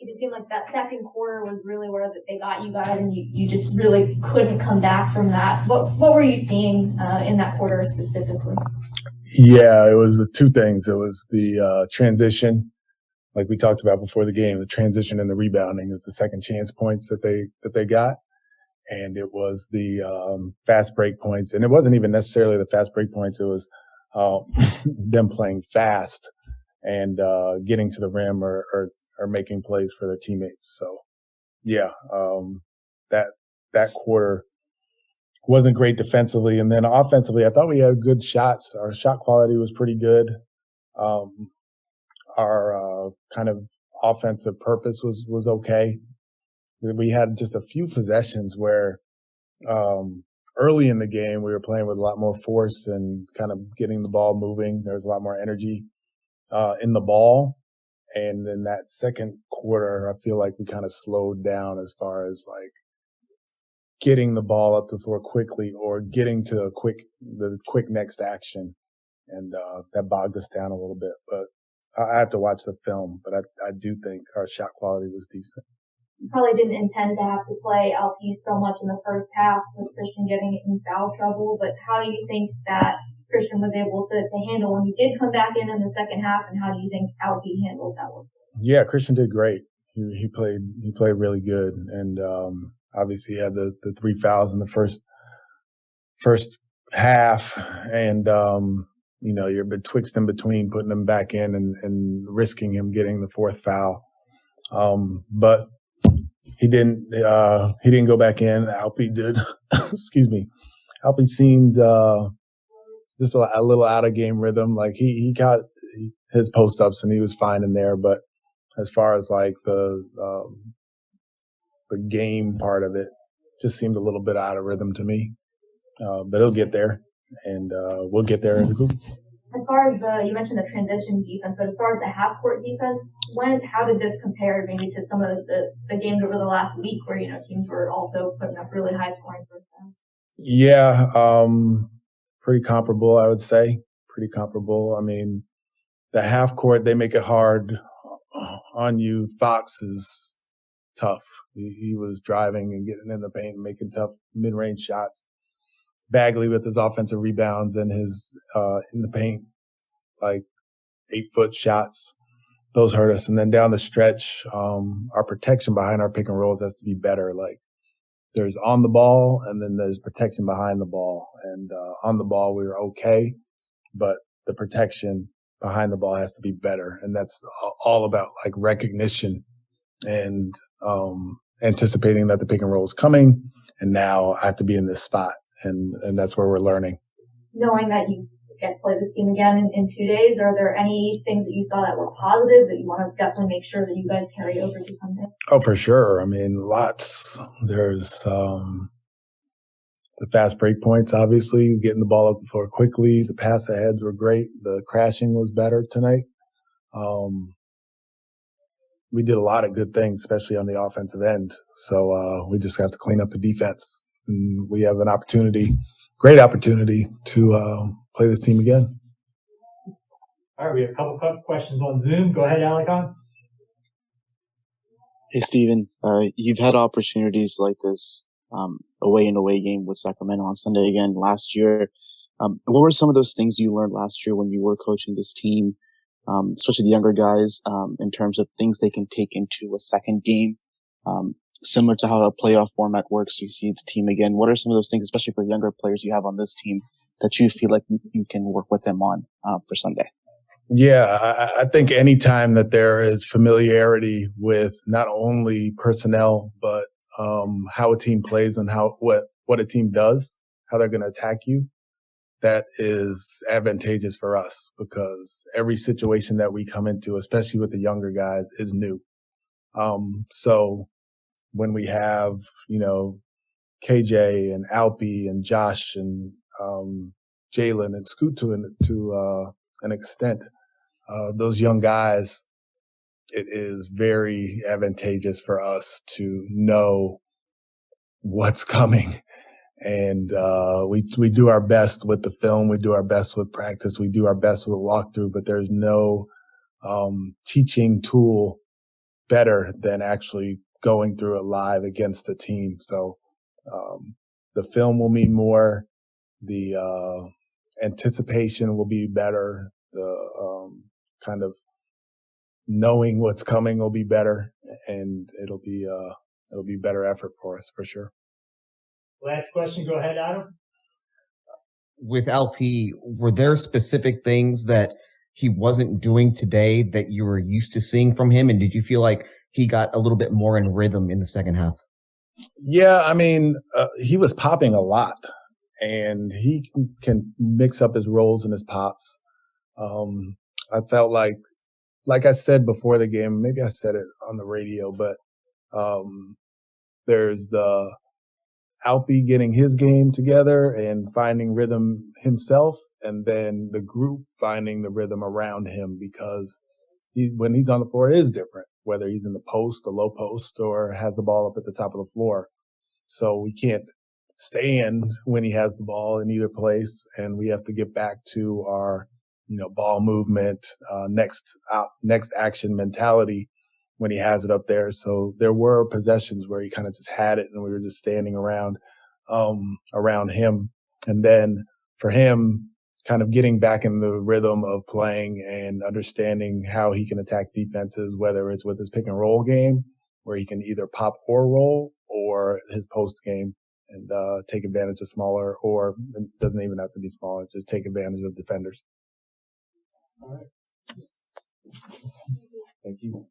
It seemed like that second quarter was really where they got you guys, and you just really couldn't come back from that. What were you seeing in that quarter specifically? Yeah, it was the two things. It was the transition, like we talked about before the game, the transition and the rebounding. It was the second chance points that they got. And it was the fast break points. And it wasn't even necessarily the fast break points. It was them playing fast and getting to the rim or making plays for their teammates. So, yeah, that quarter wasn't great defensively. And then offensively, I thought we had good shots. Our shot quality was pretty good. Our kind of offensive purpose was okay. We had just a few possessions where early in the game we were playing with a lot more force and kind of getting the ball moving. There was a lot more energy in the ball. And in that second quarter, I feel like we kind of slowed down as far as like getting the ball up the floor quickly or getting to the quick next action. And that bogged us down a little bit. But I have to watch the film, but I do think our shot quality was decent. You probably didn't intend to have to play LP so much in the first half with Christian getting in foul trouble, but how do you think that Christian was able to handle when he did come back in the second half, and how do you think LP handled that one? Yeah, Christian did great. He played really good, and obviously he had the 3 fouls in the first half, and you're betwixt and between putting him back in and risking him getting the 4th foul. But he didn't go back in. Alpy did. Excuse me. Alpy seemed just a little out of game rhythm. Like he got his post ups and he was fine in there, but as far as like the game part of it, just seemed a little bit out of rhythm to me. But he'll get there, and we'll get there as a group. As far as you mentioned the transition defense, but as far as the half-court defense went, how did this compare maybe to some of the games over the last week where, teams were also putting up really high scoring first halves? Yeah, pretty comparable, I would say. Pretty comparable. I mean, the half-court, they make it hard on you. Fox is tough. He was driving and getting in the paint and making tough mid-range shots. Bagley with his offensive rebounds and his in the paint, like 8-foot shots. Those hurt us. And then down the stretch, our protection behind our pick and rolls has to be better. Like there's on the ball and then there's protection behind the ball. And on the ball we were okay, but the protection behind the ball has to be better. And that's all about like recognition and anticipating that the pick and roll is coming. And now I have to be in this spot. And that's where we're learning. Knowing that you get to play this team again in 2 days, are there any things that you saw that were positives that you want to definitely make sure that you guys carry over to Sunday? Oh, for sure. I mean, lots. There's the fast break points, obviously, getting the ball up the floor quickly. The pass aheads were great. The crashing was better tonight. We did a lot of good things, especially on the offensive end. So we just have to clean up the defense. And we have an great opportunity to play this team again. All right, we have a couple of questions on Zoom. Go ahead, Alec. Hey, Steven. You've had opportunities like this away game with Sacramento on Sunday again last year. What were some of those things you learned last year when you were coaching this team, especially the younger guys, in terms of things they can take into a second game? Similar to how a playoff format works, you see the team again. What are some of those things, especially for the younger players you have on this team, that you feel like you can work with them on for Sunday? Yeah, I think any time that there is familiarity with not only personnel, but how a team plays and what a team does, how they're going to attack you, that is advantageous for us because every situation that we come into, especially with the younger guys, is new. So when we have, KJ and Alpy and Josh and Jalen and Scoot to an extent, those young guys, it is very advantageous for us to know what's coming. And we do our best with the film, we do our best with practice, we do our best with a walkthrough, but there's no teaching tool better than actually going through it live against the team. So, the film will mean more. The, anticipation will be better. The, kind of knowing what's coming will be better, and it'll be better effort for us for sure. Last question. Go ahead, Adam. With LP, were there specific things that he wasn't doing today that you were used to seeing from him? And did you feel like he got a little bit more in rhythm in the second half? Yeah, I mean, he was popping a lot, and he can mix up his rolls and his pops. I felt like I said before the game, maybe I said it on the radio, but there's the Alpy getting his game together and finding rhythm himself, and then the group finding the rhythm around him, because when he's on the floor, it is different, whether he's in the post, the low post, or has the ball up at the top of the floor. So we can't stand when he has the ball in either place, and we have to get back to our, ball movement, next action mentality when he has it up there. So there were possessions where he kind of just had it and we were just standing around him. And then for him, kind of getting back in the rhythm of playing and understanding how he can attack defenses, whether it's with his pick and roll game, where he can either pop or roll, or his post game and, take advantage of smaller, or it doesn't even have to be smaller, just take advantage of defenders. All right. Thank you.